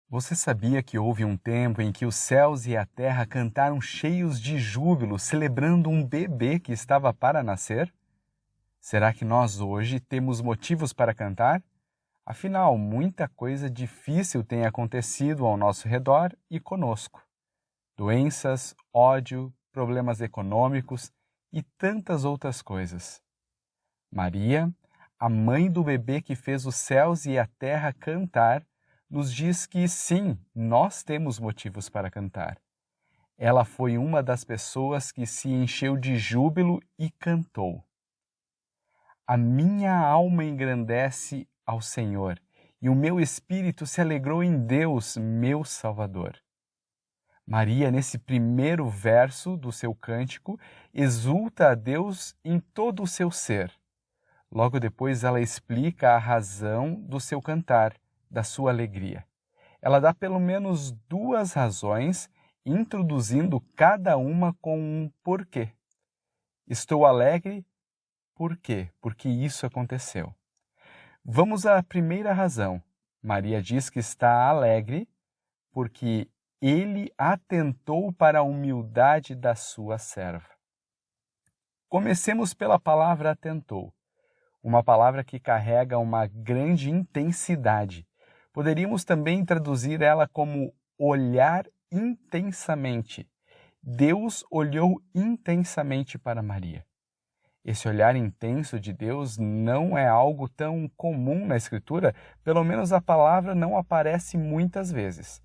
Você sabia que houve um tempo em que os céus e a terra cantaram cheios de júbilo, celebrando um bebê que estava para nascer? Será que nós hoje temos motivos para cantar? Afinal, muita coisa difícil tem acontecido ao nosso redor e conosco. Doenças, ódio, problemas econômicos e tantas outras coisas. Maria, a mãe do bebê que fez os céus e a terra cantar, nos diz que sim, nós temos motivos para cantar. Ela foi uma das pessoas que se encheu de júbilo e cantou. A minha alma engrandece ao Senhor, e o meu espírito se alegrou em Deus, meu Salvador. Maria, nesse primeiro verso do seu cântico, exulta a Deus em todo o seu ser. Logo depois, ela explica a razão do seu cantar, da sua alegria. Ela dá pelo menos duas razões, introduzindo cada uma com um porquê. Estou alegre, por quê? Porque isso aconteceu. Vamos à primeira razão. Maria diz que está alegre porque ele atentou para a humildade da sua serva. Comecemos pela palavra atentou, uma palavra que carrega uma grande intensidade. Poderíamos também traduzir ela como olhar intensamente. Deus olhou intensamente para Maria. Esse olhar intenso de Deus não é algo tão comum na Escritura, pelo menos a palavra não aparece muitas vezes.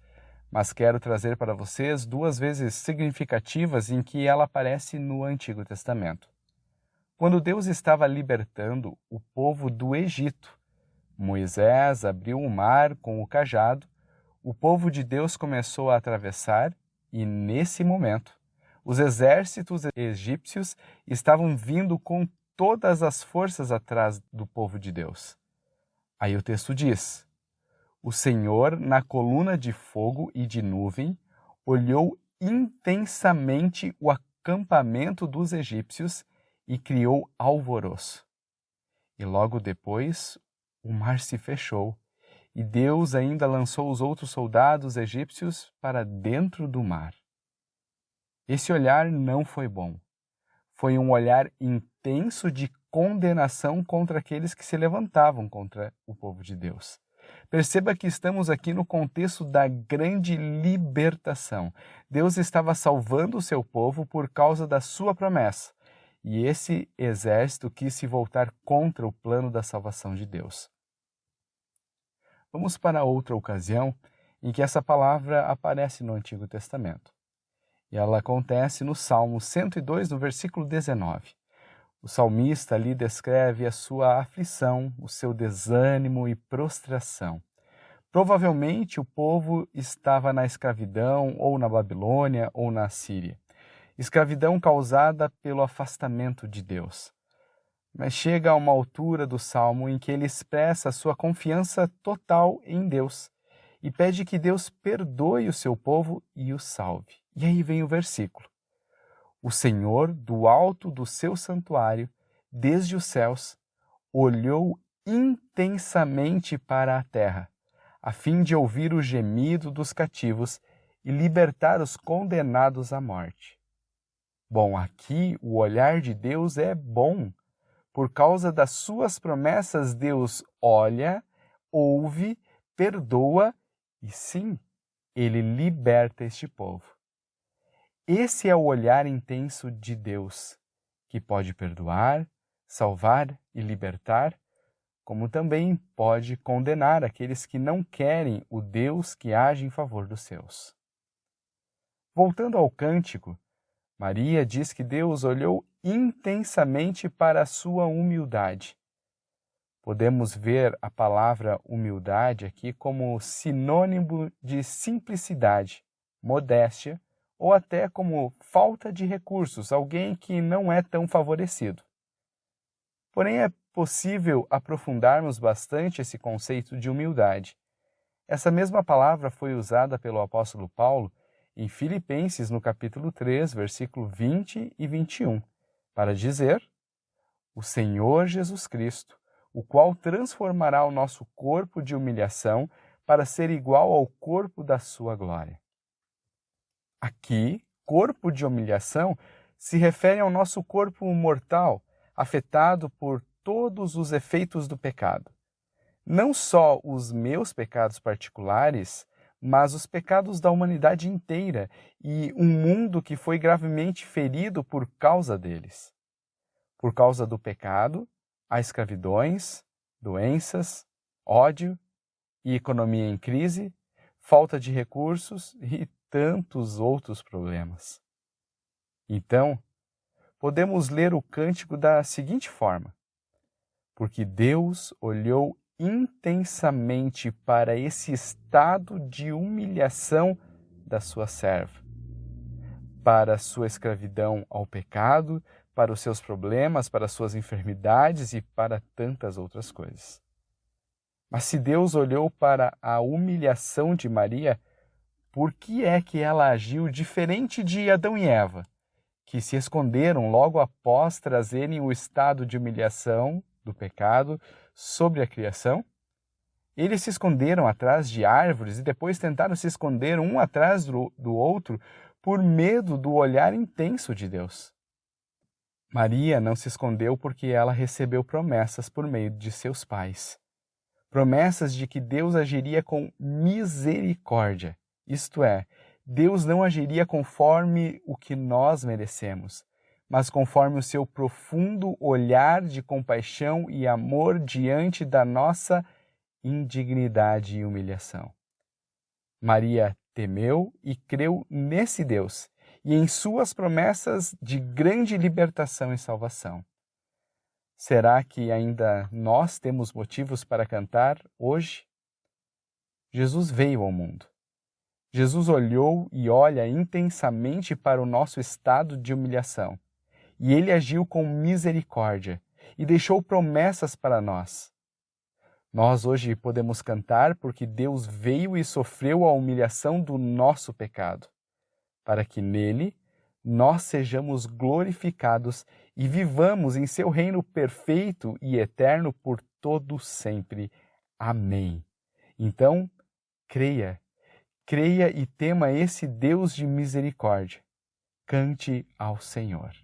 Mas quero trazer para vocês duas vezes significativas em que ela aparece no Antigo Testamento. Quando Deus estava libertando o povo do Egito, Moisés abriu o mar com o cajado, o povo de Deus começou a atravessar e, nesse momento, os exércitos egípcios estavam vindo com todas as forças atrás do povo de Deus. Aí o texto diz: o Senhor, na coluna de fogo e de nuvem, olhou intensamente o acampamento dos egípcios e criou alvoroço. E logo depois, o mar se fechou, e Deus ainda lançou os outros soldados egípcios para dentro do mar. Esse olhar não foi bom. Foi um olhar intenso de condenação contra aqueles que se levantavam contra o povo de Deus. Perceba que estamos aqui no contexto da grande libertação. Deus estava salvando o seu povo por causa da sua promessa. E esse exército quis se voltar contra o plano da salvação de Deus. Vamos para outra ocasião em que essa palavra aparece no Antigo Testamento. E ela acontece no Salmo 102, no versículo 19. O salmista ali descreve a sua aflição, o seu desânimo e prostração. Provavelmente o povo estava na escravidão, ou na Babilônia, ou na Síria. Escravidão causada pelo afastamento de Deus. Mas chega a uma altura do Salmo em que ele expressa a sua confiança total em Deus e pede que Deus perdoe o seu povo e o salve. E aí vem o versículo. O Senhor, do alto do seu santuário, desde os céus, olhou intensamente para a terra, a fim de ouvir o gemido dos cativos e libertar os condenados à morte. Bom, aqui o olhar de Deus é bom. Por causa das suas promessas, Deus olha, ouve, perdoa e sim, ele liberta este povo. Esse é o olhar intenso de Deus, que pode perdoar, salvar e libertar, como também pode condenar aqueles que não querem o Deus que age em favor dos seus. Voltando ao cântico, Maria diz que Deus olhou intensamente para a sua humildade. Podemos ver a palavra humildade aqui como sinônimo de simplicidade, modéstia ou até como falta de recursos, alguém que não é tão favorecido. Porém, é possível aprofundarmos bastante esse conceito de humildade. Essa mesma palavra foi usada pelo apóstolo Paulo em Filipenses, no capítulo 3, versículo 20 e 21, para dizer: o Senhor Jesus Cristo, o qual transformará o nosso corpo de humilhação para ser igual ao corpo da sua glória. Aqui, corpo de humilhação se refere ao nosso corpo mortal, afetado por todos os efeitos do pecado. Não só os meus pecados particulares, mas os pecados da humanidade inteira e um mundo que foi gravemente ferido por causa deles. Por causa do pecado, há escravidões, doenças, ódio e economia em crise, falta de recursos e tantos outros problemas. Então, podemos ler o cântico da seguinte forma: porque Deus olhou intensamente para esse estado de humilhação da sua serva, para a sua escravidão ao pecado, para os seus problemas, para as suas enfermidades e para tantas outras coisas. Mas se Deus olhou para a humilhação de Maria, por que é que ela agiu diferente de Adão e Eva, que se esconderam logo após trazerem o estado de humilhação do pecado sobre a criação? Eles se esconderam atrás de árvores e depois tentaram se esconder um atrás do outro por medo do olhar intenso de Deus. Maria não se escondeu porque ela recebeu promessas por meio de seus pais. Promessas de que Deus agiria com misericórdia, isto é, Deus não agiria conforme o que nós merecemos, mas conforme o seu profundo olhar de compaixão e amor diante da nossa indignidade e humilhação. Maria temeu e creu nesse Deus e em suas promessas de grande libertação e salvação. Será que ainda nós temos motivos para cantar hoje? Jesus veio ao mundo. Jesus olhou e olha intensamente para o nosso estado de humilhação. E ele agiu com misericórdia e deixou promessas para nós. Nós hoje podemos cantar porque Deus veio e sofreu a humilhação do nosso pecado, para que nele nós sejamos glorificados e vivamos em seu reino perfeito e eterno por todo sempre. Amém. Então, creia e tema esse Deus de misericórdia. Cante ao Senhor.